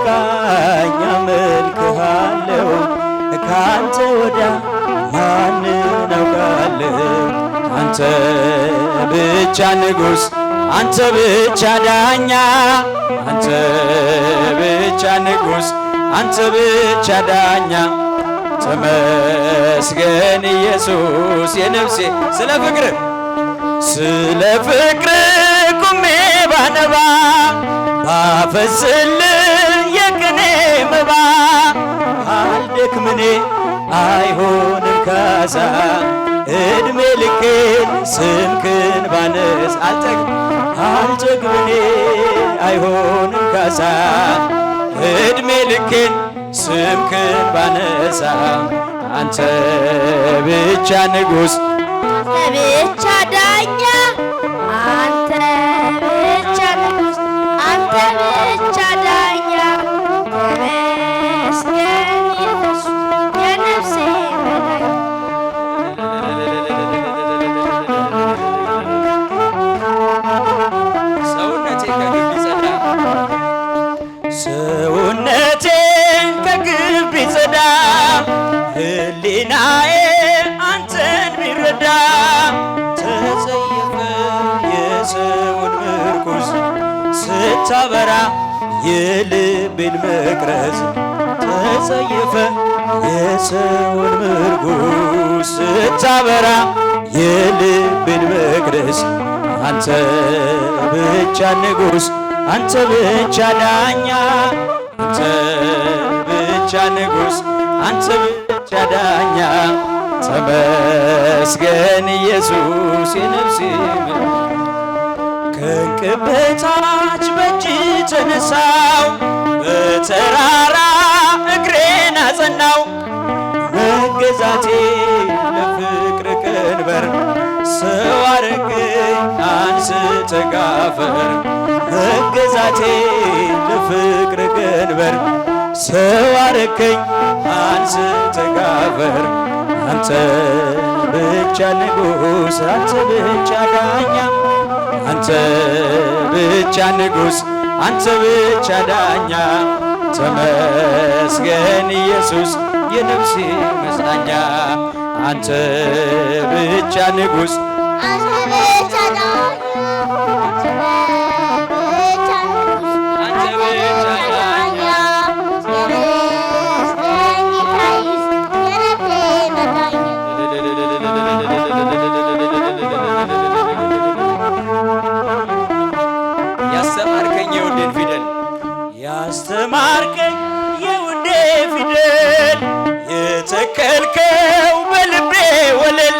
ነካኝ አመልክሃለሁ ካንተ ወዲያ ማንን አውቃለሁ? አንተ ብቻ ንጉሥ፣ አንተ ብቻ ዳኛ፣ አንተ ብቻ ንጉሥ፣ አንተ ብቻ ዳኛ። ተመስገን ኢየሱስ የነፍሴ ስለ ፍቅር ቁሜ ባነባ ባፈስል የቅኔ መባ አልደክምኔ አይሆንም ካሳ እድሜ ልኬን ስምህን ባነስ አልጠግብኔ አይሆንም ካሳ እድሜ ልኬን ስምህን ባነሳ አንተ ብቻ ንጉሥ ብቻ ዳኛ አንተ ብቻ ንጉሥ አንተ ብቻ ዳኛ ተመስገን ኢየሱስ የነፍሴ መዳኛ። ሰውነቴን ከግፍ ቢጸዳ ህሊናዬ አንተን ቢረዳ ተጸየፈ የሰውን ምርኩዝ ስታበራ የልቤን መቅረዝ ተጸየፈ የሰውን ምርኩዝ ስታበራ የልቤን መቅረዝ አንተ ብቻ ንጉሥ አንተ ብቻ ዳኛ አንተ ብቻ ንጉሥ አንተ ብቻ ዳኛ ተመስገን ኢየሱስ የነፍሴ ከእንቅብ በታች በእጅ ተነሳው በተራራ እግሬን አጸናው መገዛቴ ለፍቅር ቀንበር ሰው አረገኝ አንስተህ ጋፈር መገዛቴ ለፍቅር ቀንበር ሰው አረገኝ አንስተህ ጋፈር አንተ ብቻ ንጉሥ አንተ ብቻ ዳኛ አንተ ብቻ ንጉሥ አንተ ብቻ ዳኛ ተመስገን ኢየሱስ የነፍሴ መጽናኛ አንተ ብቻ ንጉሥ አንተ ብቻ ዳኛ ያስተማርከኝ የውዴ ፊደል የተከልከው በልቤ ወለል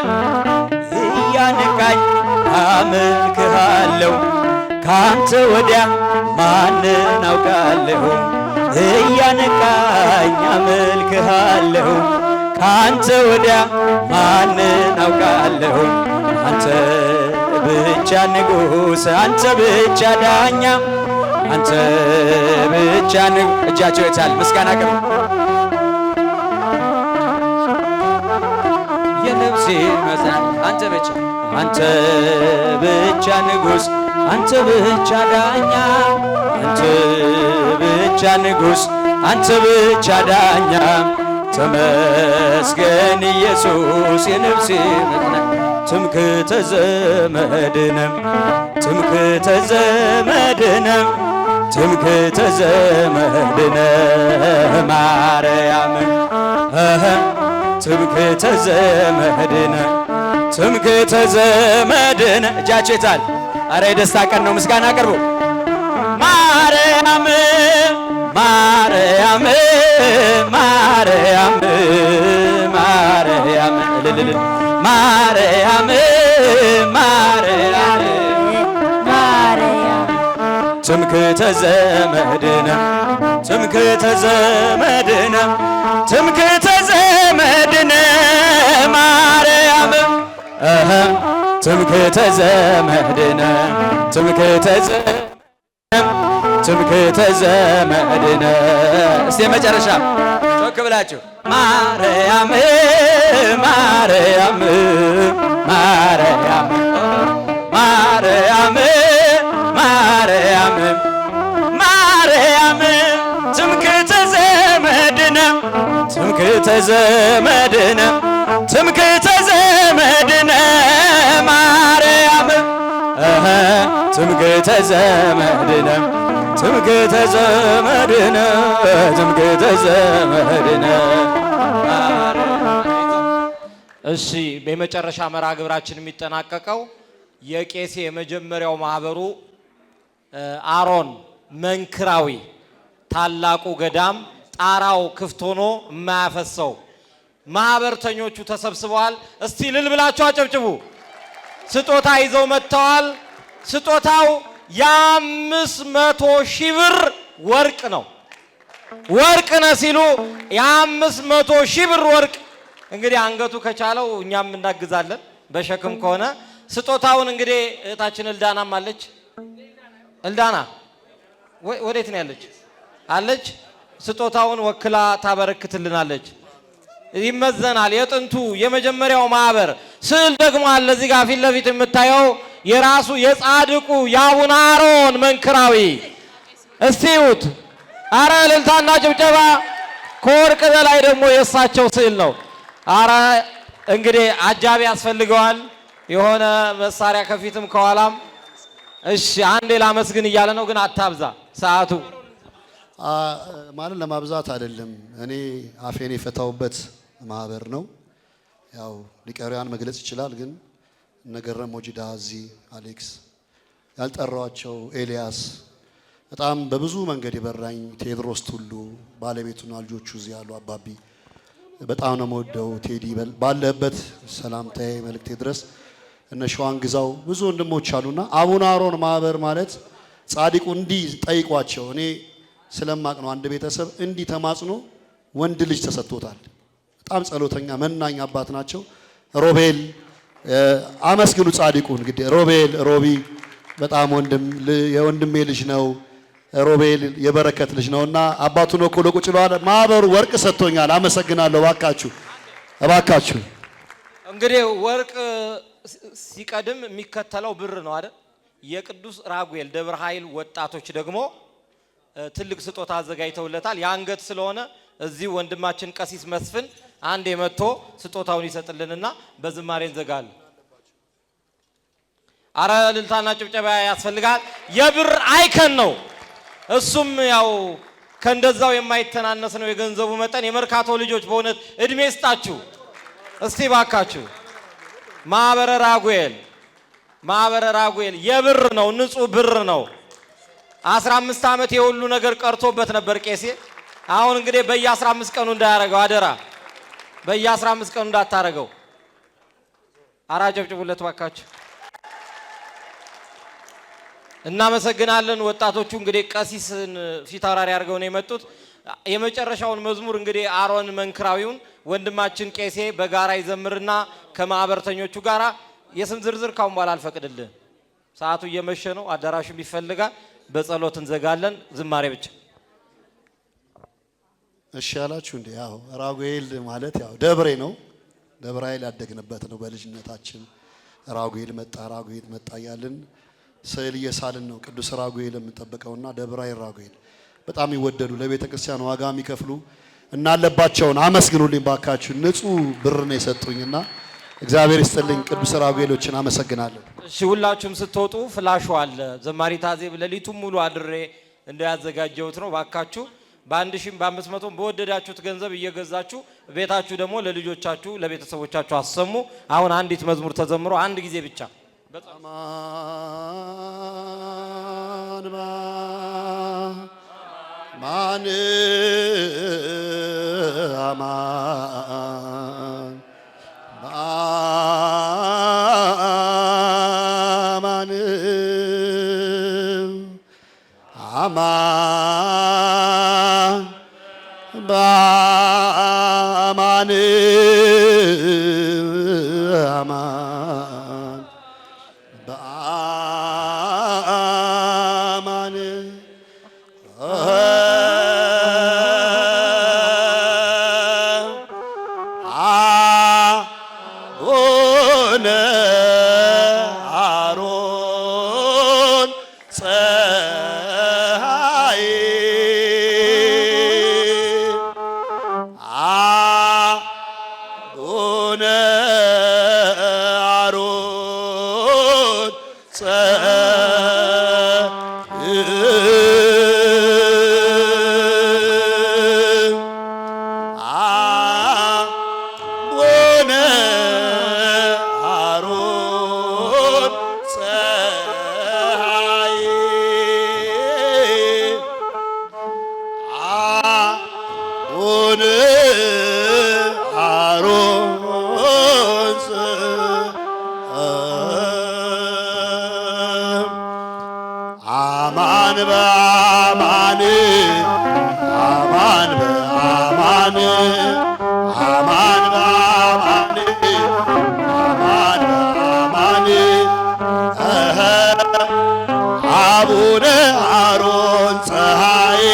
እያነቃኝ አመልክሃለሁ ካንተ ወዲያ ማንን አውቃለሁ? እያነቃኝ አመልክሃለሁ ካንተ ወዲያ ማንን አውቃለሁ? አንተ ብቻ ንጉሥ አንተ ብቻ ዳኛ አንተ ብቻ እጃቸው የታል? ምስጋና ቅር የነፍሴ መጽናኛ አንተ ብቻ ንጉሥ አንተ ብቻ ዳኛ አንተ ብቻ ንጉሥ አንተ ብቻ ዳኛ ተመስገን ኢየሱስ የነፍሴ መጽናኛ ትምክህተ ዘመድነም ትምክህተ ዘመድነም ትምክህተ ዘመድነ ማርያም ትምክህተ ዘመድነ ትምክህተ ዘመድነ እጃችሁ የታል? አረ የደስታ ቀን ነው። ምስጋና አቅርቡ። ማርያም ማርያም ማርያም ማርያም እልል ማርያም ማርያም ትምክህተ ዘመድነ ትምክህተ ዘመድነ ትምክህተ ዘመድነ ማርያም ትምክህተ ዘመድነ ትምክህተ ትምክህተ ዘመድነ እስቲ መጨረሻ ጮክ ብላችሁ ማርያም ማርያም ማርያም ማርያም ማርያም ማርያም ትምክህተ ዘመድነ ትምክህተ ዘመድነ ማርያም ትምክህተ ዘመድነ ትምክህተ ዘመድነ ትምክህተ ዘመድነ። እሺ በመጨረሻ መርሃ ግብራችን የሚጠናቀቀው የቄሴ የመጀመሪያው ማህበሩ አሮን መንክራዊ ታላቁ ገዳም ጣራው ክፍት ሆኖ የማያፈሰው ማህበርተኞቹ ተሰብስበዋል። እስቲ ልል ብላችሁ አጨብጭቡ። ስጦታ ይዘው መጥተዋል። ስጦታው የ500,000 ብር ወርቅ ነው። ወርቅ ነው ሲሉ የ500,000 ብር ወርቅ እንግዲህ አንገቱ ከቻለው እኛም እናግዛለን። በሸክም ከሆነ ስጦታውን እንግዲህ እህታችን እልዳናም አለች። እልዳና ወዴት ነው ያለች? አለች። ስጦታውን ወክላ ታበረክትልናለች። ይመዘናል። የጥንቱ የመጀመሪያው ማህበር ስዕል ደግሞ አለ እዚህ ጋር ፊት ለፊት የምታየው የራሱ የጻድቁ የአቡነ አሮን መንክራዊ። እስቲ እዩት። አረ እልልታና ጭብጨባ። ከወርቅ በላይ ደግሞ የእሳቸው ስዕል ነው። አረ እንግዲህ አጃቢ ያስፈልገዋል። የሆነ መሳሪያ ከፊትም ከኋላም። እሺ አንዴ ላመስግን እያለ ነው፣ ግን አታብዛ ሰዓቱ ማለት ለማብዛት አይደለም። እኔ አፌን የፈታውበት ማህበር ነው። ያው ሊቀሪያን መግለጽ ይችላል፣ ግን ነገረም ሞጂዳ እዚህ አሌክስ ያልጠራዋቸው ኤልያስ በጣም በብዙ መንገድ የበራኝ ቴድሮስ ቱሉ ባለቤቱና ልጆቹ እዚህ ያሉ አባቢ በጣም ነው የምወደው። ቴዲ ባለበት ሰላምታዬ መልእክቴ ድረስ እነ ሸዋን ግዛው ብዙ ወንድሞች አሉና አቡነ አሮን ማህበር ማለት ጻድቁ እንዲህ ጠይቋቸው። እኔ ስለማቅ ነው አንድ ቤተሰብ እንዲህ ተማጽኖ ወንድ ልጅ ተሰጥቶታል። በጣም ጸሎተኛ መናኝ አባት ናቸው። ሮቤል አመስግኑ ጻድቁ። እንግዲህ ሮቤል ሮቢ በጣም የወንድሜ ልጅ ነው። ሮቤል የበረከት ልጅ ነውና አባቱ ነው ኮሎ ቁጭ ብሏል። ማህበሩ ወርቅ ሰጥቶኛል። አመሰግናለሁ። እባካችሁ እንግዲህ ወርቅ ሲቀድም የሚከተለው ብር ነው አይደል? የቅዱስ ራጉኤል ደብረ ኃይል ወጣቶች ደግሞ ትልቅ ስጦታ አዘጋጅተውለታል። የአንገት ስለሆነ እዚህ ወንድማችን ቀሲስ መስፍን አንድ የመጥቶ ስጦታውን ይሰጥልንና በዝማሬ እንዘጋለን። አረ እልልታና ጭብጨባ ያስፈልጋል። የብር አይከን ነው። እሱም ያው ከእንደዛው የማይተናነስ ነው የገንዘቡ መጠን። የመርካቶ ልጆች በእውነት እድሜ ይስጣችሁ። እስቲ ባካችሁ ማህበረ ራጉኤል የብር ነው፣ ንጹህ ብር ነው። 15 ዓመት የሁሉ ነገር ቀርቶበት ነበር ቄሴ። አሁን እንግዲህ በየ15 ቀኑ እንዳያረገው አደራ፣ በየ15 ቀኑ እንዳታረገው። አራጨብጭቡለት ባካችሁ። እናመሰግናለን። ወጣቶቹ እንግዲህ ቀሲስን ፊት አውራሪ አድርገው ነው የመጡት። የመጨረሻውን መዝሙር እንግዲህ አሮን መንክራዊውን ወንድማችን ቄሴ በጋራ ይዘምርና ከማህበርተኞቹ ጋራ የስም ዝርዝር ካሁን በኋላ አልፈቅድልህ። ሰዓቱ እየመሸ ነው፣ አዳራሹም ይፈልጋል። በጸሎት እንዘጋለን። ዝማሬ ብቻ። እሺ ያላችሁ እንዴ? ያው ራጉኤል ማለት ያው ደብሬ ነው። ደብረ ኃይል ያደግንበት ነው በልጅነታችን። ራጉኤል መጣ እያልን ስዕል እየሳልን ነው ቅዱስ ራጉኤል የምንጠብቀውና ደብረ ኃይል ራጉኤል በጣም ይወደዱ ለቤተ ክርስቲያን ዋጋ የሚከፍሉ እና አለባቸውን አመስግኑልኝ ባካችሁ። ንጹህ ብር ነው የሰጡኝና እግዚአብሔር ይስጥልኝ። ቅዱስ ራጉኤሎችን አመሰግናለሁ። እሺ ሁላችሁም ስትወጡ ፍላሹ አለ። ዘማሪ ታዜብ ሌሊቱን ሙሉ አድሬ እንዳያዘጋጀውት ነው። ባካችሁ በ1000 በ500 በወደዳችሁት ገንዘብ እየገዛችሁ ቤታችሁ ደግሞ ለልጆቻችሁ ለቤተሰቦቻችሁ አሰሙ። አሁን አንዲት መዝሙር ተዘምሮ አንድ ጊዜ ብቻ አማን ፀሐይ አቡነ አሮን አቡነ አሮን ፀሐይ አቡነ አሮን አማን በአማን አማን በአማን አማን በአማን አማን በአማን አቡነ አሮን ፀሐይ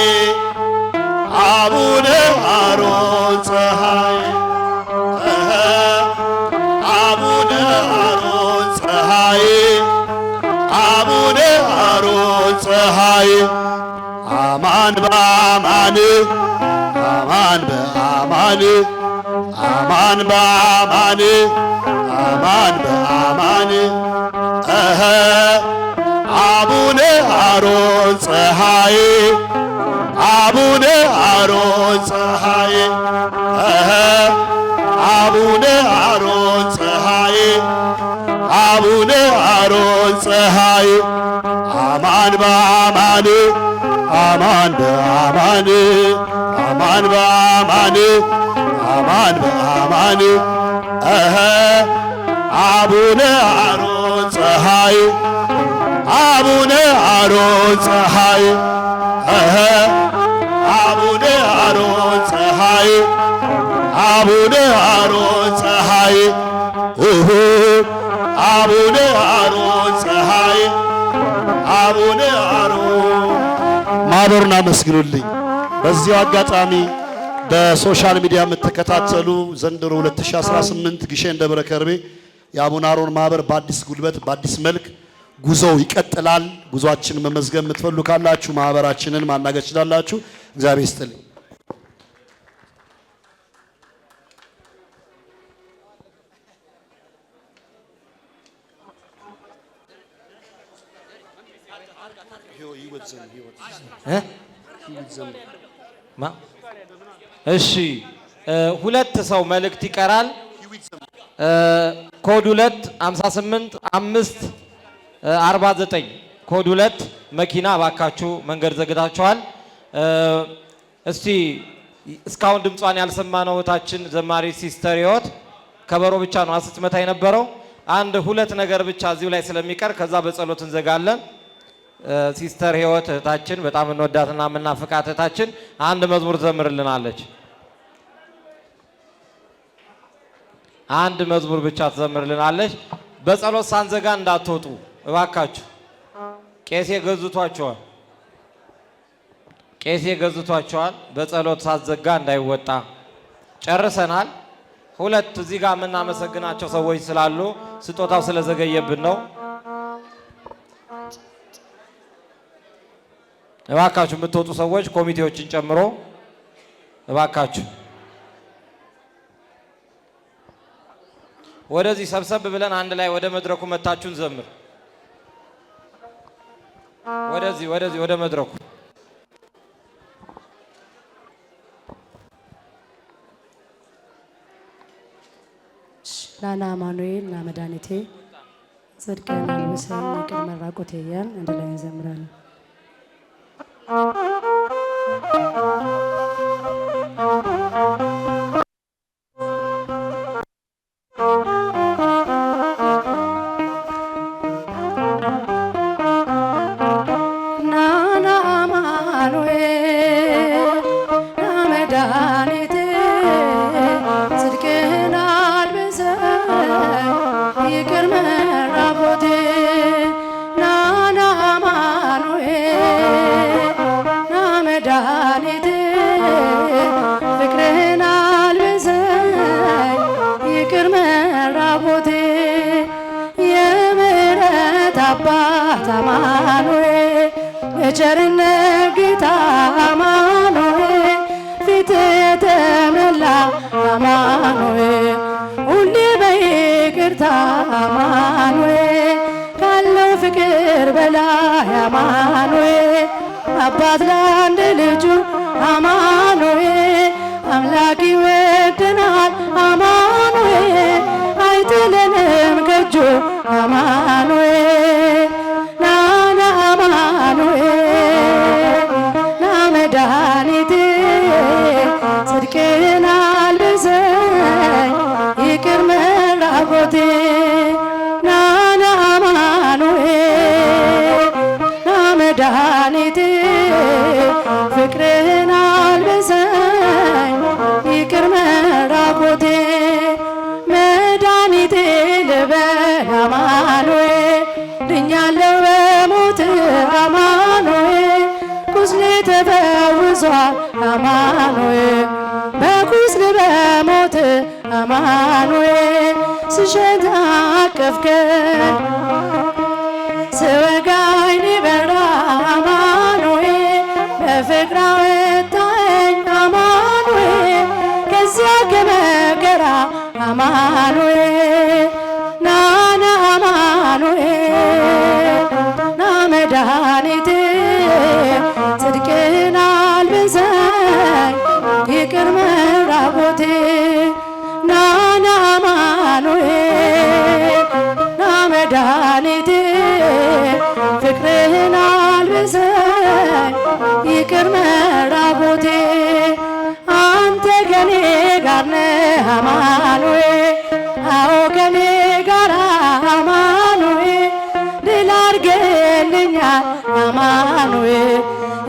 አቡነ አሮን ፀሐይ አቡነ አሮን ፀሐይ አቡነ አሮን ፀሐይ አማን በአማን አማን በአማን አማን በአማን አማን በአማን አቡነ አሮን ፀሐይ አቡነ አሮን ፀሐይ አቡነ አሮን ፀሐይ አቡነ አሮን ፀሐይ አማን በአማን አማን በአማን አማን በአማን አማን በአማን አቡነ አሮን ፀሐይ አቡነ አሮን ፀሐይ አቡነ አሮን ፀሐይ አቡነ አሮን ፀሐይ አቡነ አሮን ፀሐይ አቡነ አሮን ማህበሩን አመስግኑልኝ። በዚሁ አጋጣሚ በሶሻል ሚዲያ የምትከታተሉ ዘንድሮ 2018 ግሼን ደብረ ከርቤ የአቡነ አሮን ማህበር በአዲስ ጉልበት በአዲስ መልክ ጉዞው ይቀጥላል። ጉዟችን መመዝገብ የምትፈልጉ ካላችሁ ማህበራችንን ማናገር ትችላላችሁ። እግዚአብሔር ይስጥልኝ። እሺ ሁለት ሰው መልእክት ይቀራል። ኮድ 2 58 5 49 ኮድ 2 መኪና ባካችሁ መንገድ ዘግታችኋል። እስቲ እስካሁን ድምጿን ያልሰማነው እህታችን ዘማሪ ሲስተር ህይወት ከበሮ ብቻ ነው ስትመታ የነበረው። አንድ ሁለት ነገር ብቻ እዚሁ ላይ ስለሚቀር ከዛ በጸሎት እንዘጋለን። ሲስተር ህይወት እህታችን በጣም እንወዳትና የምናፍቃት እህታችን አንድ መዝሙር ትዘምርልናለች። አንድ መዝሙር ብቻ ትዘምርልናለች። በጸሎት ሳንዘጋ እንዳትወጡ እባካችሁ። ቄሴ ገዝቷቸዋል፣ ቄሴ ገዝቷቸዋል። በጸሎት ሳትዘጋ እንዳይወጣ። ጨርሰናል። ሁለት እዚህ ጋር የምናመሰግናቸው ሰዎች ስላሉ ስጦታው ስለዘገየብን ነው። እባካችሁ የምትወጡ ሰዎች ኮሚቴዎችን ጨምሮ እባካችሁ ወደዚህ ሰብሰብ ብለን አንድ ላይ ወደ መድረኩ መታችሁን ዘምር። ወደዚህ ወደ መድረኩ ናና አማኑኤል ና መድኃኒቴ ጽድቅህን አልብሰኝ ይቅር መራቆቴ እያልን አንድ ላይ እንዘምራለን። አማኑኤል የቸርነት ጌታ አማኑኤል ፊት የተመላ አማኑኤል ሁሉ አማኑኤል ካለው ፍቅር በላይ አማኑኤል አባት ለአንድ ልጁ አማኑኤል አምላክ ይወደናል አማኑኤል አይጥለንም ከእጁ አማኑኤል ናና አማኑኤል ና መድኃኒቴ ጽድቅህን አልብሰኝ ይቅር መራቆቴ ናና አማኑኤል ና መድኃኒቴ ፍቅርህን አልብሰኝ ይቅር መራቆቴ መድኃኒቴ ልበል አማኑኤል ድኛለሁ በሞት አማኑኤል ቁስሌ ተፈውሷል አማኑኤል በቁስል በሞት አማኑኤል ስሸት አቀፍከኝ ስወጋኝ ሊበራ አማኑኤል በፍቅር አወጣኸኝ አማኑኤል ከዚያ ከመከራ አማኑኤል ናና አማኑኤል ና መድኃኒቴ ጽድቅህን አልብሰኝ ይቅር መራቆቴ ናና አማኑኤል ና መድኃኒቴ ፍቅርህን አልብሰኝ ይቅር መራቆቴ አንተ ከኔ ጋር ነህ አማኑኤል አዎ ከኔ ጋር አማኑኤል ድል አድርገህልኛል አማኑኤል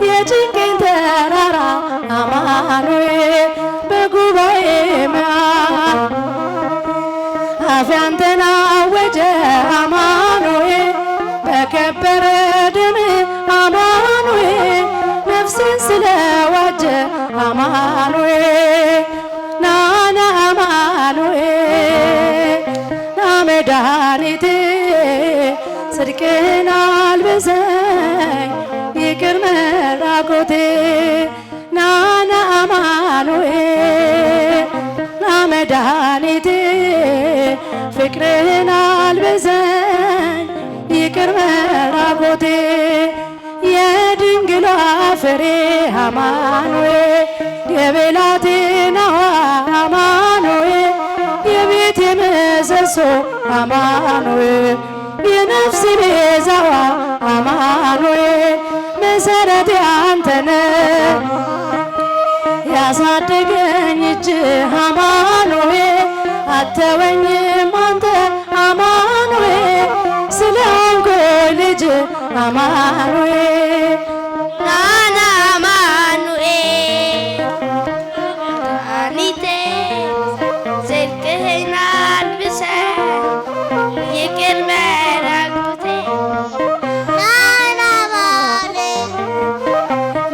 የጭንቄን ተራራ አማኑኤል በጉባኤ መሃል አፌ አንተን አወጀ አማኑኤል በከበረ ደም አማኑኤል ነፍሴን ስለዋጀ አማኑኤል ናና አማኑኤል ና መድኃኒቴ ጽድቅህን አልብሰኝ ይቅር መራቆቴ ናና አማኑኤል ና መድኃኒቴ ፍቅርህን አልብሰኝ ይቅር መራቆቴ የድንግሏ ፍሬ አማኑኤል የብላቴናዋ አማኑኤል የቤቴ ምሰሶ አማኑኤል የነፍስ ቤዛዋ አማኑኤል መሰረቴ አንተነህ ያሳደገኝ እጅህ አማኑኤል አተወኝም አንተ አማኑኤል ስለሆንኩ ልጅ አማኑኤል ናና አማኑኤል መድኃኒቴ ጽድቅህን አልብሰኝ ይቅር መራቆቴ ናና አማኑኤል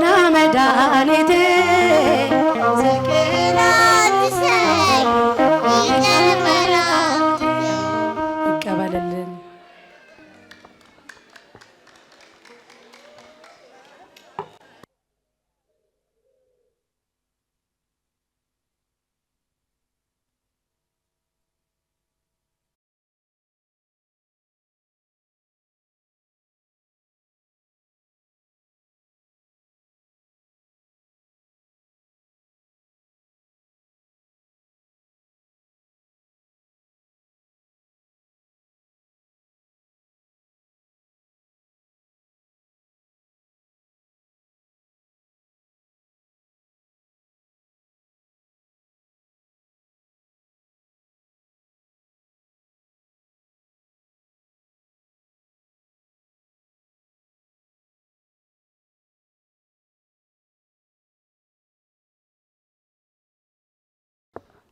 ና መድኃኒቴ ጽድቅህን አልብሰኝ ይቅር መራቆቴ ይቀበልልን።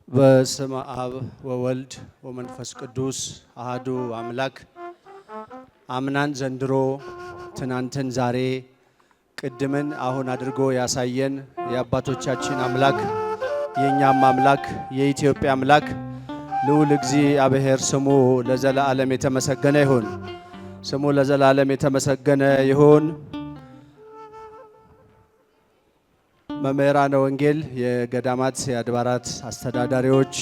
በስመ አብ ወወልድ ወመንፈስ ቅዱስ አሃዱ አምላክ። አምናን ዘንድሮ ትናንትን ዛሬ ቅድምን አሁን አድርጎ ያሳየን የአባቶቻችን አምላክ የእኛም አምላክ የኢትዮጵያ አምላክ ልዑል እግዚአብሔር ስሙ ለዘላለም የተመሰገነ ይሁን። ስሙ ለዘላለም የተመሰገነ ይሁን። መምህራነ ወንጌል፣ የገዳማት የአድባራት አስተዳዳሪዎች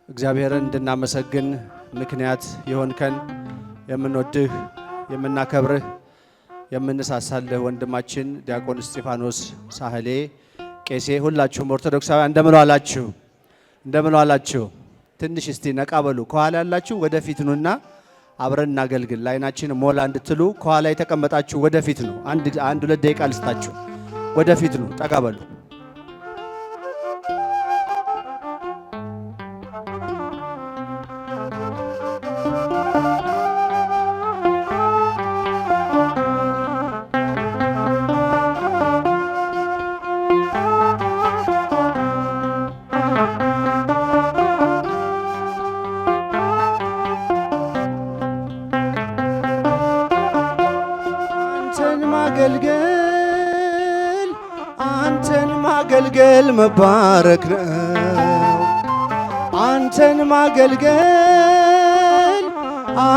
እግዚአብሔርን እንድናመሰግን ምክንያት የሆንከን የምንወድህ የምናከብርህ የምንሳሳልህ ወንድማችን ዲያቆን እስጢፋኖስ ሳህሌ ቄሴ፣ ሁላችሁም ኦርቶዶክሳውያን እንደምን ዋላችሁ? እንደምን ዋላችሁ? ትንሽ እስቲ ነቃ በሉ። ከኋላ ያላችሁ ወደፊት ኑና አብረን እናገልግል። ላይናችን ሞላ እንድትሉ ከኋላ የተቀመጣችሁ ወደፊት ነው። አንድ ሁለት ደቂቃ ልስጣችሁ። ወደፊት ነው፣ ጠጋ በሉ። አንተን ማገልገል መባረክ ነው።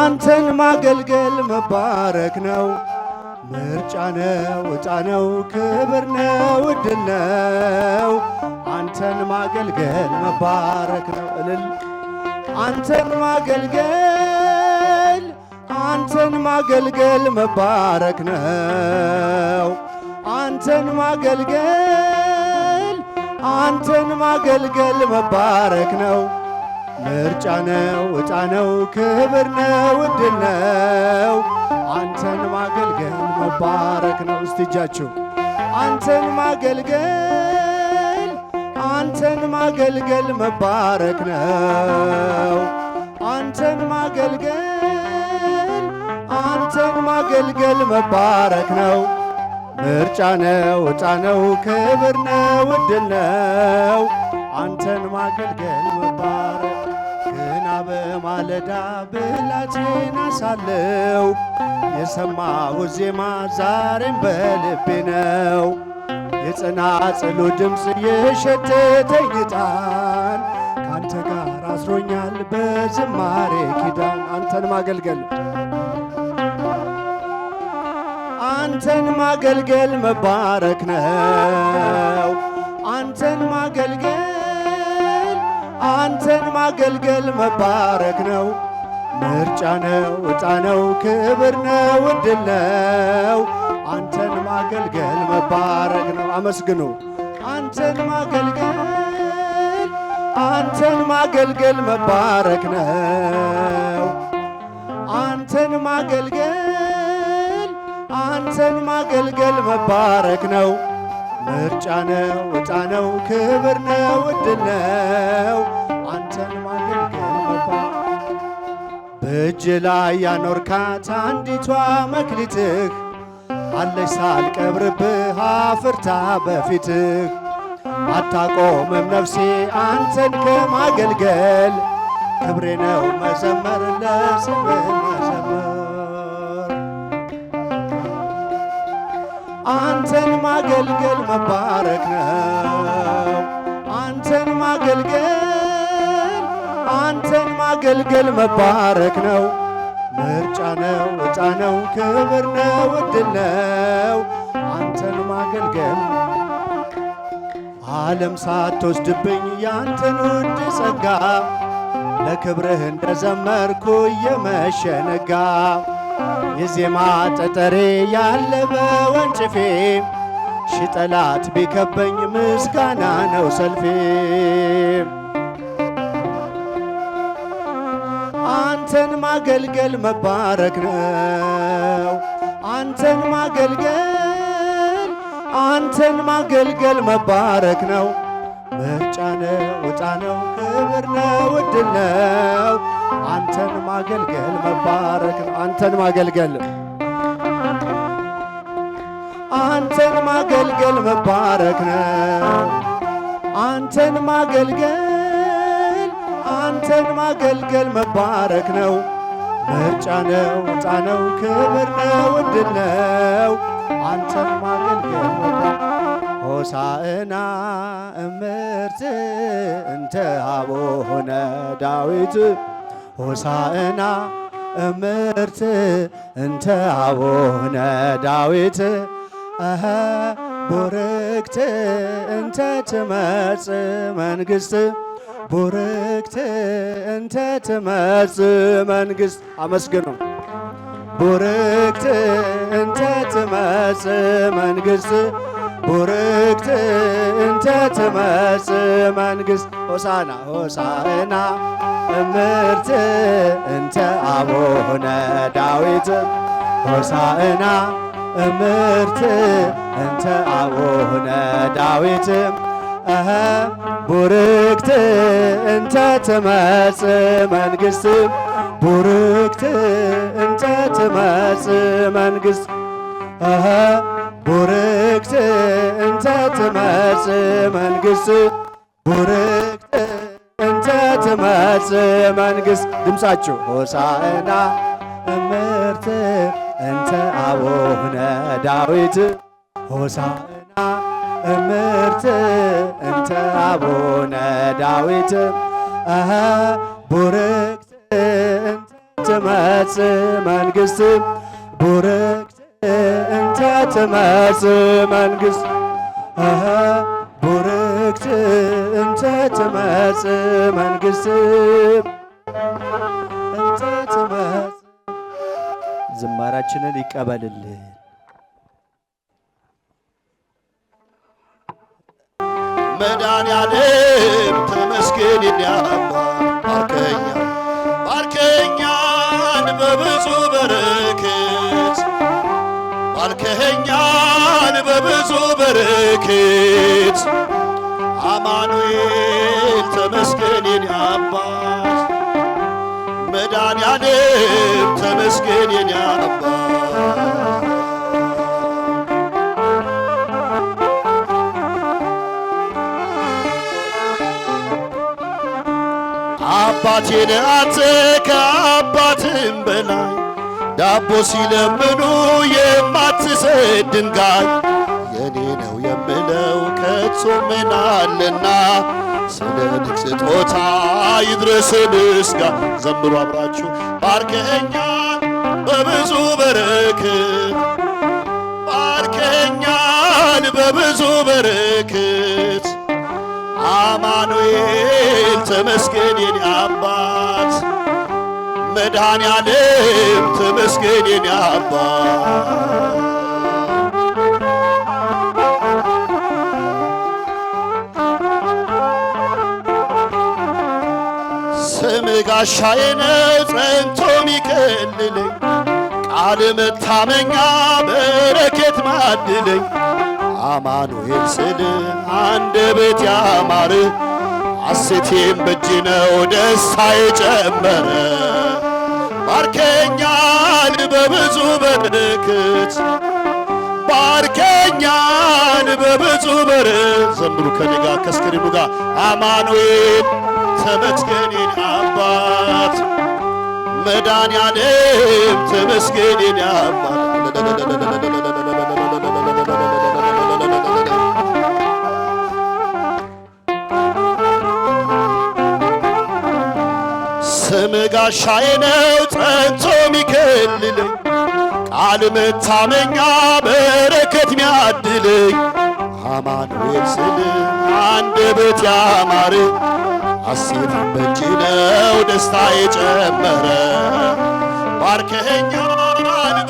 አንተን ማገልገል መባረክ ነው። ምርጫ ነው፣ ዕጣ ነው፣ ክብር ነው፣ ዕድል ነው። አንተን ማገልገል መባረክ ነው። እልል አንተን ማገልገል መባረክ ነው። አንተን ማገልገል መባረክ ነው። ምርጫ ነው፣ ዕጣ ነው፣ ክብር ነው፣ ዕድል ነው። አንተን ማገልገል መባረክ ነው። እስቲ እጃችሁ አንተን ማገልገል መባረክ ነው። አንተን ማገልገል መባረክ ነው። ምርጫ ነው፣ ዕጣ ነው፣ ክብር ነው፣ ዕድል ነው። አንተን ማገልገል መባረክ ገና በማለዳ ብላቴና ሳለሁ የሰማሁት ዜማ ዛሬም በልቤ ነው። የጸናጽሉ ድምፅ የሸተተኝ ዕጣን ካንተ ጋር አስሮኛል በዝማሬ ኪዳን። አንተን ማገልገል መባረክ ነው። አንተን ማገልገል መባረክ ነው። ምርጫ ነው፣ ዕጣ ነው፣ ክብር ነው፣ ዕድል ነው። አንተን ማገልገል መባረክ ነው። አመስግኑ። አንተን ማገልገል መባረክ ነው። አንተን ማገልገል መባረክ ነው። ምርጫ ነው፣ ዕጣ ነው፣ ክብር ነው፣ ዕድል ነው። አንተን ማገልገል መባረክ በእጅ ላይ ያኖርካት አንዲቷ መክሊትህ አለች ሳልቀብርብህ አፍርታ በፊትህ። አታቆምም ነፍሴ አንተን ከማገልገል ክብሬ ነው መዘመር ለስምህ መዘመር። አንተን ማገልገል መባረክ ነው። አንተን ማገልገል መባረክ ነው። ምርጫ ነው፣ ዕጣ ነው፣ ክብር ነው፣ ዕድል ነው። አንተን ማገልገል ዓለም ሳትወስድብኝ ያንተን ውድ ጸጋ ለክብርህ እንደዘመርኩ እየመሸ ነጋ። የዜማ ጠጠሬ ያለ በወንጭፌ ሺህ ጠላት ቢከበኝ ምስጋና ነው ሰልፌ። አንተን ማገልገል መባረክ ነው። አንተን ማገልገል መባረክ ነው። ምርጫ ነው፣ ዕጣ ነው፣ ክብር ነው፣ ዕድል ነው። አንተን ማገልገል መባረክ ነው። አንተን ማገልገል መባረክ ነው። አንተን ማገልገል መባረክ ነው። ምርጫ ነው፣ ዕጣ ነው፣ ክብር ነው፣ ዕድል ነው። አንተን ማገልገል ሆሳዕና እምርት እንተ አቡነ ዳዊት ሆሳዕና እምርት እንተ አቡነ ዳዊት ቡርክት እንተ ትመጽእ መንግሥት ቡርክት እንተ ትመጽእ መንግሥት አመስግኑ። ቡርክት እንተ ትመጽእ መንግሥት ቡርክት እንተ ትመጽእ መንግሥት ሆሳዕና ሆሳዕና እምርት እንተ አቡነ ዳዊት ሆሳዕና እምርት እንተ አቡነ ዳዊት ቡርክት እንተ ትመጽእ መንግሥት ቡርክት እንተ ትመጽእ መንግሥት ቡርክት እንተ ትመጽእ መንግሥት ቡርክት እንተ ትመጽእ መንግሥት ድምፃችሁ ሆሳዕና እምርት እንተ አቡነ ዳዊት ሆሳዕና እምርት እንተ አቡነ ዳዊት ቡርክት እንተ ትመጽእ መንግሥት ቡርክት እንተ ትመጽእ መንግሥት ቡርክት እንተ ትመጽእ መንግሥት እንተ ትመጽእ ዝማሬያችንን ይቀበልልን። መድኃኔዓለም ተመስገን የኔ አባት ባርከኛን በብዙ በረከት ባርከኛን በብዙ በረከት አማኑኤል ተመስገን የኔ አባት መድኃኔዓለም ተመስገን የኔ አባት አባቴን አንተ ከአባትም በላይ ዳቦ ሲለምኑ የማትሰጥ ድንጋይ የኔ ነው የምለው ከቶ ምን አለና ስለ ድንቅ ስጦታ ይድረስ ምስጋና ዘምሩ አብራችሁ ባርከኛን በብዙ በረከት ባርከኛን በብዙ በረከት አማኑኤል ተመስገን የኔ አባት መድኃኔዓለም ተመስገን የኔ አባት ስም ጋሻዬ ነው ጸንቶ ሚከልለኝ ቃል መታመኛ በረከት ማድለኝ አማኑኤል ስል አንደበት ያማረ ሐሴቴም በእጅ ነው ደስታ የጨመረ ባርከኛን በብዙ በረከት ባርከኛን በብዙ በረከት ዘምሩ ከኔ ጋር ከስክሪኑ ጋር አማኑኤል ተመስገን የኔ አባት መድኃኔዓለም ተመስገን የኔ አባት ስም ጋሻዬ ነው ጸንቶ ሚከልለኝ ቃል መታመኛ በረከት ሚያድለኝ አማኑኤል ስል አንደበት ያማረ ሐሴት በእጅ ነው ደስታ የጨመረ ባርከኛን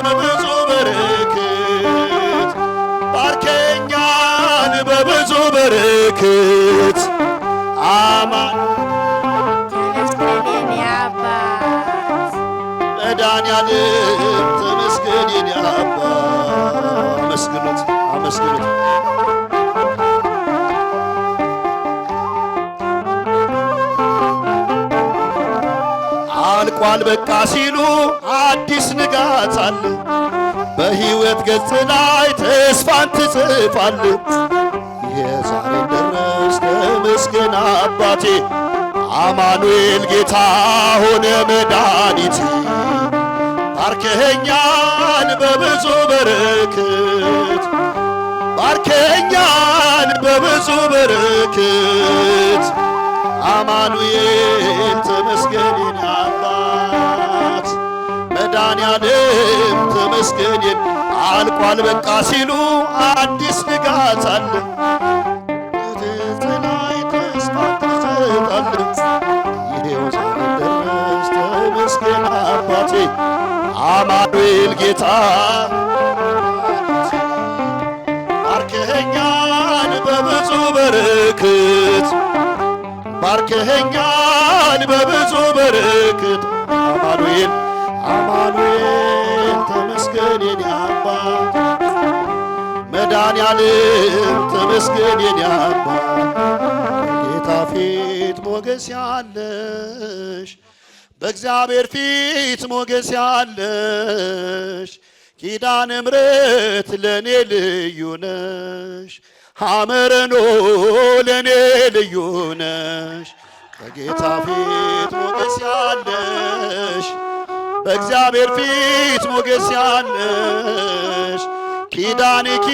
በብዙ በረከት ባርከኛን በብዙ በረከት አማን መድኃኔዓለም ተመስገን የኔ አባት አመስግኑት አመስግኑት አልቋል በቃ ሲሉ አዲስ ንጋት አለ በሕይወት ገጽ ላይ ተስፋን ትጽፋል የዛሬ ደረስ ተመስገን አባቴ አማኑኤል ጌታ ሆነ መድኃኒቴ ባርከኛን በብዙ በረከት ባርከኛን በብዙ በረከት አማኑኤል ተመስገን የኔ አባት መድኃኔዓለም ተመስገን አልቋል በቃ ሲሉ አዲስ ንጋት አለ ላይ ተስፋ ትሰጣለህ ተመስገን አባቴ አማኑኤል ጌታ ባርከኸኛል በብዙ በረከት ባርከኸኛል በብዙ በረከት አማኑኤል አማኑኤል ተመስገን የኔ አባት መድኃኔዓለም ተመስገን የኔ አባት በጌታ ፊት ሞገስ ያለሽ በእግዚአብሔር ፊት ሞገስ ያለሽ ኪዳነ ምሕረት ለኔ ልዩ ነሽ ሐመረኖ ለኔ ልዩ ነሽ በጌታ ፊት ሞገስ ያለሽ በእግዚአብሔር ፊት ሞገስ ያለሽ ኪዳንኪ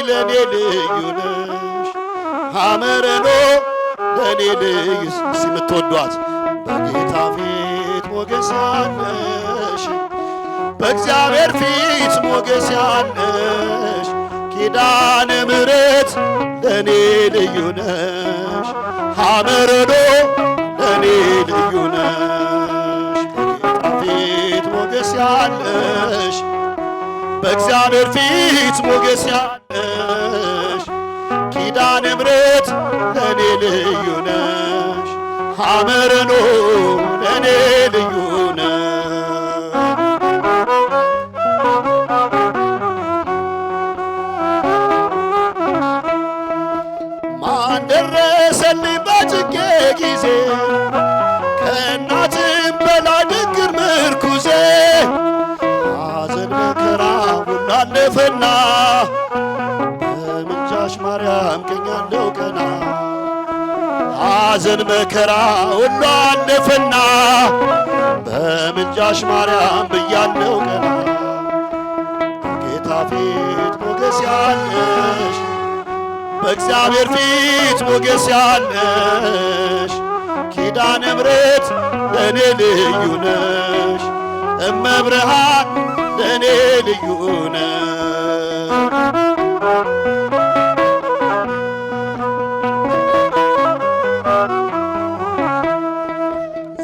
ለኔ ልዩ ነሽ ሐመረኖ ለኔ ልዩ የምትወዷት በጌታ ፊት ሞገስ ያለሽ በእግዚአብሔር ፊት ሞገስ ያለሽ ኪዳነ ምሕረት ለኔ ልዩ ነሽ ሐመረኖ ለኔ ልዩ ነሽ በጌታ ፊት ሞገስ ያለሽ በእግዚአብሔር ፊት ሞገስ ያለሽ ኪዳነ ምሕረት ለኔ ልዩ ነሽ ሐመረኖ ለኔ ልዩ ነሽ ማን ደረሰልኝ በጭንቄ ጊዜ ከእናትም በላይ ድንግል ምርኩዜ ሐዘን መከራ ሁሉ አለፈና በምልጃሽ ማርያም ቀኛለሁ ቀና ሐዘን መከራ ሁሉ አለፈና በምልጃሽ ማርያም ብያለሁ ቀና በጌታ ፊት ሞገስ ያለሽ በእግዚአብሔር ፊት ሞገስ ያለሽ ኪዳነ ምሕረት ለኔ ልዩ ነሽ እመብርሃን ለኔ ልዩ ነሽ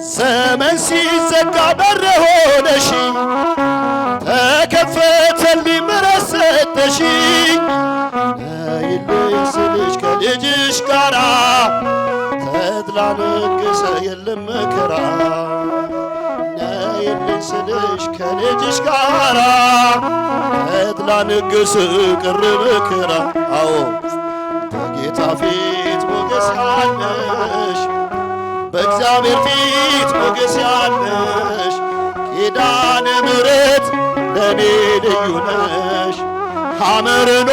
ዘመን ሲዘጋ በር ሆነሽ ተከፈተልኝ ምሕረት ሰጠሽኝ ነይልኝ ስልሽ ከልጅሽ ጋራ ተድላ ነገሰ የለም መከራ ነይልኝ ስልሽ ከልጅሽ ጋራ ተድላ ነገሰ ቀረ መከራ አዎ በጌታ ፊት ሞገስ ያለሽ በእግዚአብሔር ፊት ሞገስ ያለሽ ኪዳነ ምሕረት ለኔ ልዩ ነሽ ሐመረኖ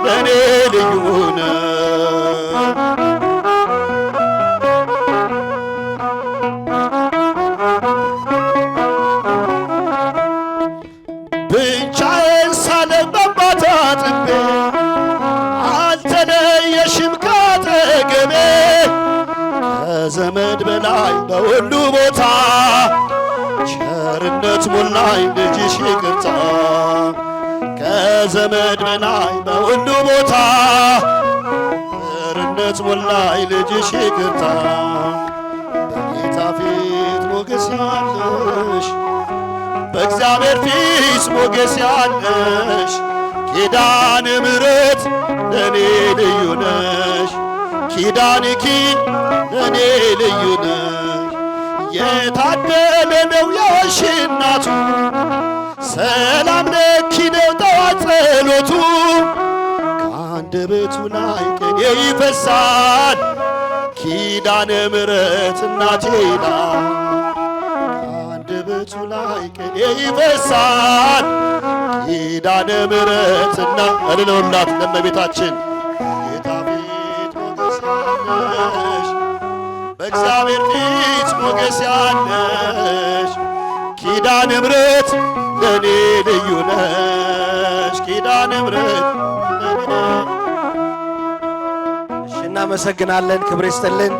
ለኔ ልዩ ነሽ ብቻዬን ሳለሁ በአባት አጥቤ አልተለየሽም ካጠገቤ ከዘመድ በላይ በሁሉ ቦታ ቸርነት ሞላኝ ልጅሽ ይቅርታ ከዘመድ በላይ በሁሉ ቦታ ቸርነት ሞላኝ ልጅሽ ይቅርታ በጌታ ፊት ሞገስ ያለሽ በእግዚአብሔር ፊት ሞገስ ያለሽ ኪዳነ ምሕረት ለኔ ልዩ ነሽ ኪዳንኪ ለኔ ልዩ ነሽ የታደለ ነው የወንሽ እናቱ ሰላም ነኪ ነው ጠዋት ጸሎቱ ከአንደበቱ ላይ ቅኔ ይፈሳል ኪዳነ ምሕረት እናቴ ይላል ከአንደበቱ ላይ ቅኔ ይፈሳል ኪዳነ ምሕረትና እልልውላት ለእመቤታችን ጌታ ፊት ሞገስ ያለሽ በእግዚአብሔር ፊት ሞገስ ያለሽ ኪዳነ ምሕረት ለኔ ልዩ ነሽ ኪዳነ ምሕረት እሺ እናመሰግናለን። ክብር ይስጥልን።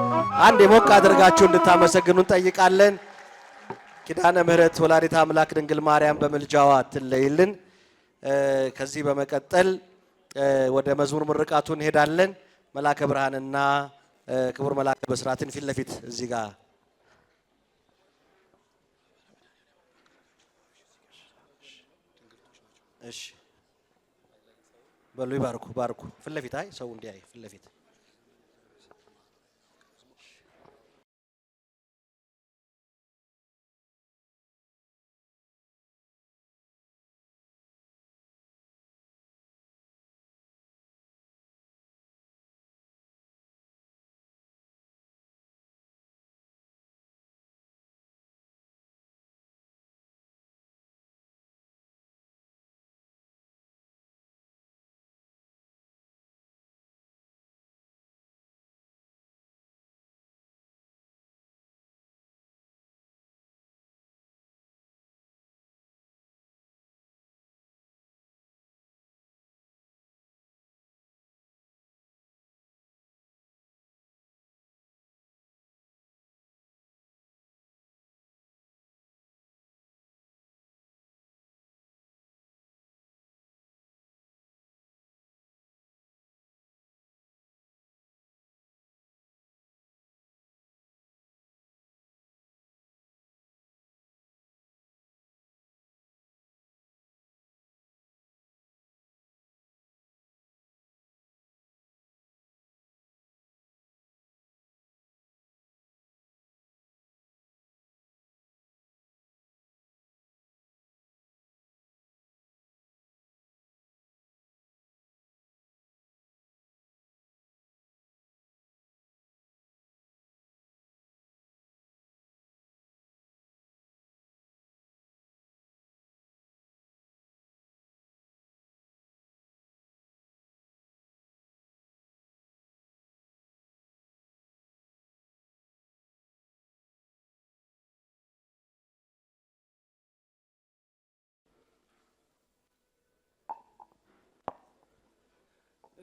አንድ የሞቅ አድርጋችሁ እንድታመሰግኑ እንጠይቃለን። ኪዳነ ምሕረት ወላዲተ አምላክ ድንግል ማርያም በምልጃዋ አትለይልን። ከዚህ በመቀጠል ወደ መዝሙር ምርቃቱ እንሄዳለን። መላከ ብርሃንና ክቡር መላከ ብስራትን ፊት ለፊት እዚህ ጋር እሺ በሉ ይባርኩ፣ ባርኩ። ፊት ለፊት አይ ሰው እንዲያይ ፊት ለፊት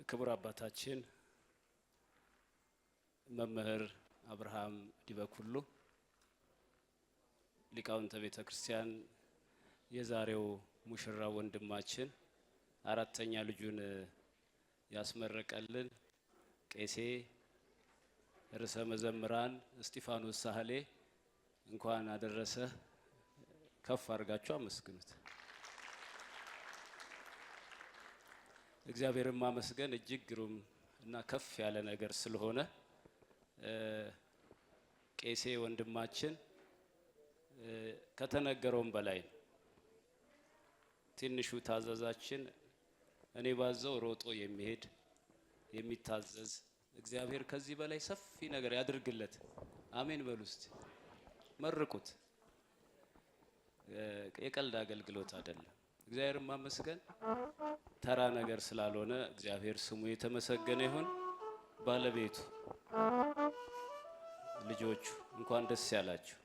ክቡር አባታችን መምህር አብርሃም ዲበኩሉ ሊቃውንተ ቤተ ክርስቲያን የዛሬው ሙሽራ ወንድማችን አራተኛ ልጁን ያስመረቀልን ቄሴ ርዕሰ መዘምራን እስጢፋኖስ ሳህሌ እንኳን አደረሰ። ከፍ አድርጋችሁ አመስግኑት። እግዚአብሔርን ማመስገን እጅግ ግሩም እና ከፍ ያለ ነገር ስለሆነ ቄሴ ወንድማችን ከተነገረውም በላይ ትንሹ ታዘዛችን እኔ ባዘው ሮጦ የሚሄድ የሚታዘዝ እግዚአብሔር ከዚህ በላይ ሰፊ ነገር ያድርግለት። አሜን በሉ እስቲ መርቁት። የቀልድ አገልግሎት አይደለም። እግዚአብሔርን ማመስገን ተራ ነገር ስላልሆነ እግዚአብሔር ስሙ የተመሰገነ ይሁን። ባለቤቱ ልጆቹ እንኳን ደስ ያላችሁ።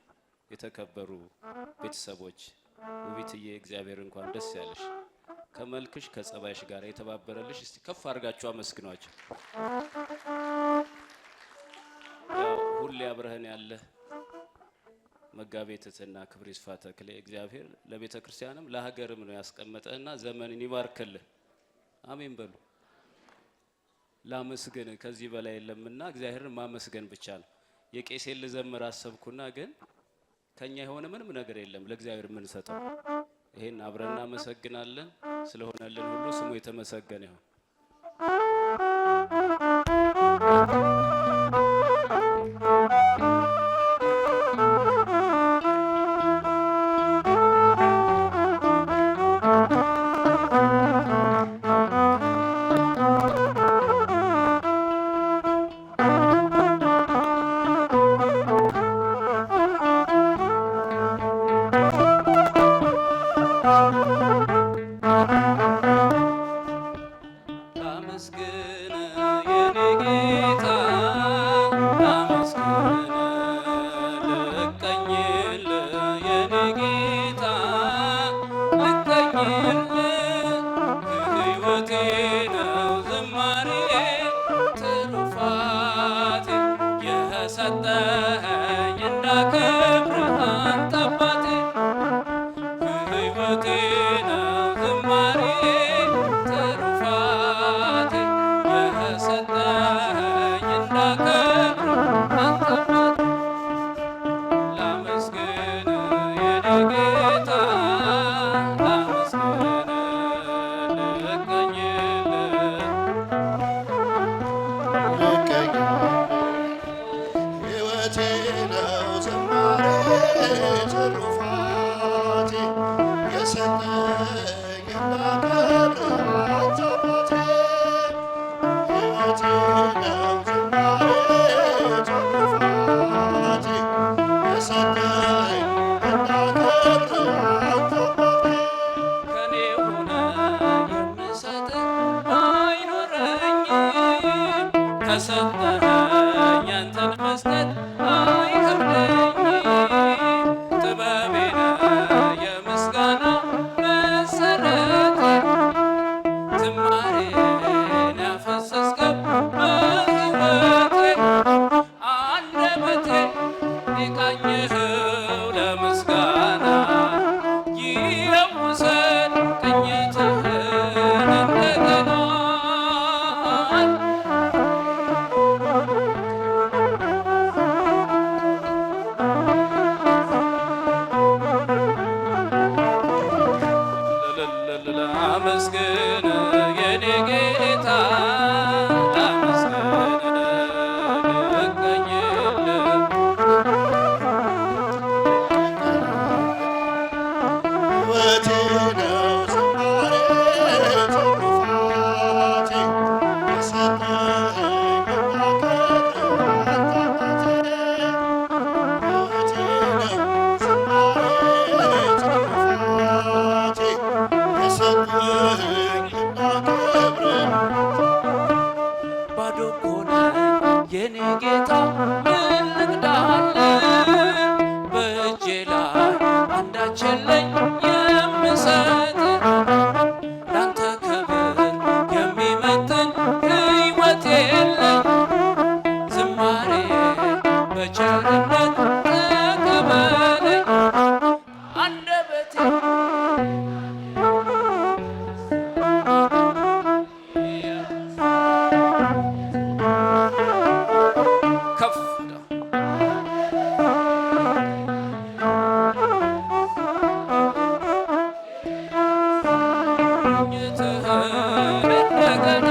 የተከበሩ ቤተሰቦች ውቢትዬ እግዚአብሔር እንኳን ደስ ያለሽ። ከመልክሽ ከጸባይሽ ጋር የተባበረልሽ እስቲ ከፍ አድርጋችሁ አመስግኗቸው። ያው ሁሌ አብረህን ያለ መጋቤ ትሕትና ክብር ይስፋ ተክሌ እግዚአብሔር ለቤተ ክርስቲያንም ለሀገርም ነው ያስቀመጠህና ዘመንን ይባርክልህ። አሜን በሉ። ላመስገን ከዚህ በላይ የለምና እግዚአብሔርን ማመስገን ብቻ ነው። የቄሴን ልዘምር አሰብኩና ግን ከኛ የሆነ ምንም ነገር የለም ለእግዚአብሔር ምን ሰጠው። ይሄን አብረን እናመሰግናለን። ስለሆነልን ሁሉ ስሙ የተመሰገነ ይሁን። ላመስግን የኔ ጌታ ትሩፋቴ የሰጠኝ እንዳከብር አንተ አባቴ ሕይወቴ ነው ዝማሬ ትሩፋቴ የሰጠኝ እንዳከብር አንተ አባቴ ከኔ ሆነ የምሰጥ አይኖረኝም ከሰጠኸኝ አንተን መስጠት አይከብደኝም ጥበቤ ነህ የምስጋና መሰረት ዝማሬን ያፈሰስከው በሕይወቴ አንደበቴ የቃኘኸው ለምስጋና ይውሰድ ቅኝትህን እንደገና ላመስግን የኔ ጌታ ላመስግን ልገኝልህ ሕይወቴ ነው ዝማሬ ትሩፋቴ የሰጠኸኝ እንዳከብር አንተ አባቴ ሕይወቴ ነው ዝማሬ ትሩፋቴ የሰጠኸኝ እንዳከብር ባዶ እኮ ነኝ የኔ ጌታ ምን ልግዳለህ በእጄ ላይ አንዳች የለኝ የምሰጥ ላንተ ክብር የሚመጥን ሕይወት የለኝ ዝማሬ በቸርነት ተቀበለኝ አንደበቴ ከፍ ቅኝትህን እንደገና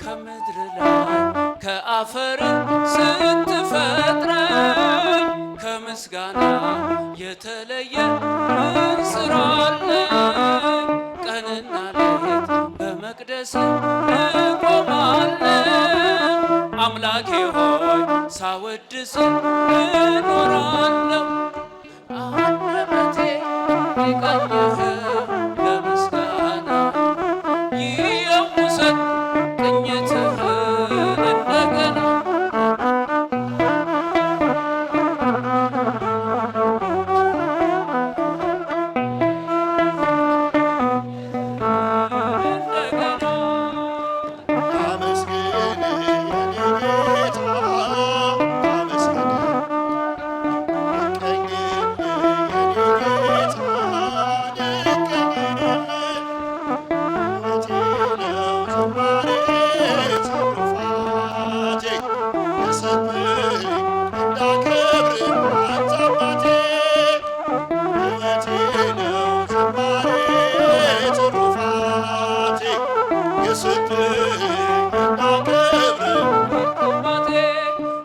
ከምድር ላይ ከአፈር ስትፈጥረኝ ከምስጋና የተለየ ምን ስራ አለኝ? ቀንና ሌት በመቅደስ እቆማለሁ አምላኬ ሆይ ሳወድስ እኖራለሁ አንደበቴ የቃኘኸው ለምስጋና ይውሰድ ቅኝትህን እንደገና አመስግን የኔ ጌታ አመስግን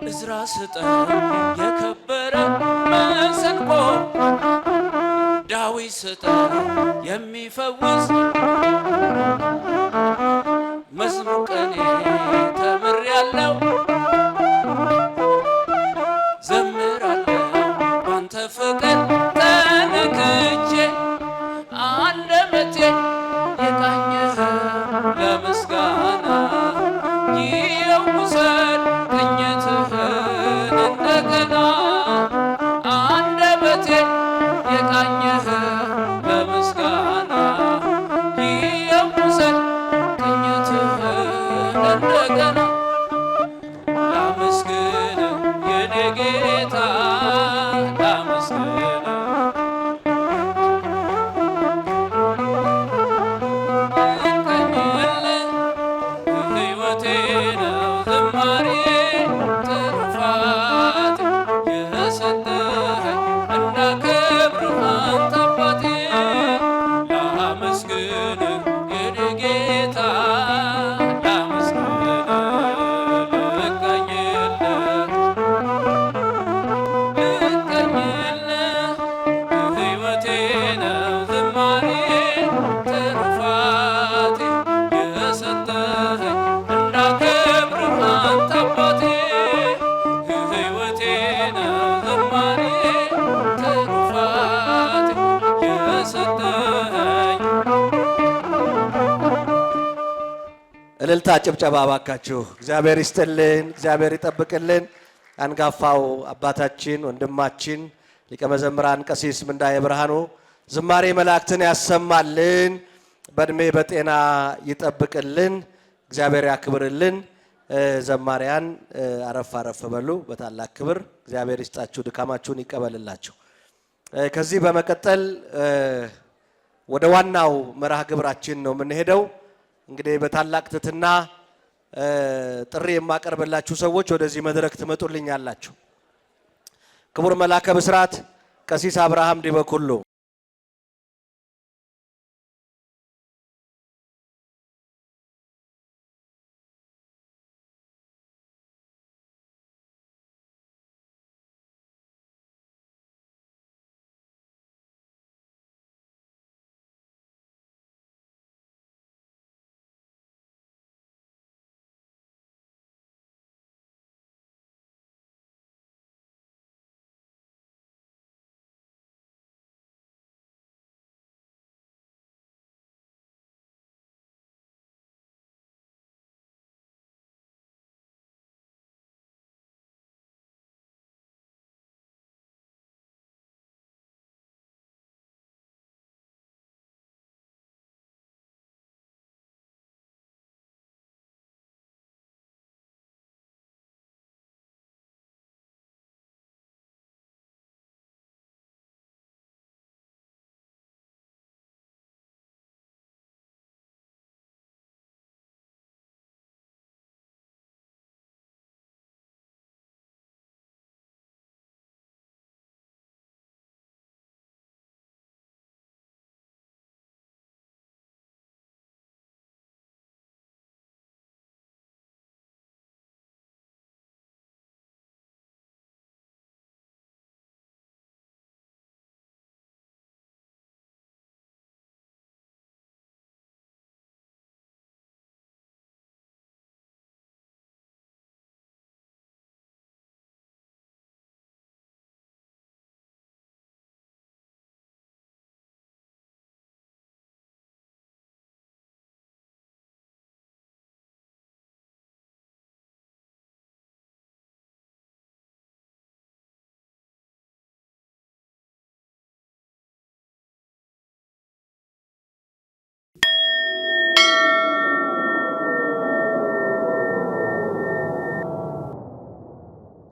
እዝራ ስጠኝ የከበረ መሰንቆ ዳዊት ስጠኝ የሚፈውስ መዝሙር ቅኔ ተምሬያለሁ ዘምራለሁ ባንተ ፍቅር ተነክቼ አንደበቴ የቃኘኸው ለምስጋና ይውሰድ ቅኝትህን እንደገና አንደበቴ የቃኘኸው ለምስጋና ይውሰድ ቅኝትህን እንደገና እልልታ ጭብጨባ ባካችሁ። እግዚአብሔር ይስጥልን፣ እግዚአብሔር ይጠብቅልን። አንጋፋው አባታችን ወንድማችን ሊቀ መዘምራን ቀሲስ ምንዳዬ ብርሃኑ ዝማሬ መላእክትን ያሰማልን፣ በእድሜ በጤና ይጠብቅልን፣ እግዚአብሔር ያክብርልን። ዘማሪያን አረፍ አረፍ በሉ በታላቅ ክብር። እግዚአብሔር ይስጣችሁ፣ ድካማችሁን ይቀበልላችሁ። ከዚህ በመቀጠል ወደ ዋናው መርሃ ግብራችን ነው የምንሄደው። እንግዲህ በታላቅ ትሕትና ጥሪ የማቀርብላችሁ ሰዎች ወደዚህ መድረክ ትመጡልኛላችሁ። ክቡር መላከ ብስራት ቀሲስ አብርሃም ዲበኩሉ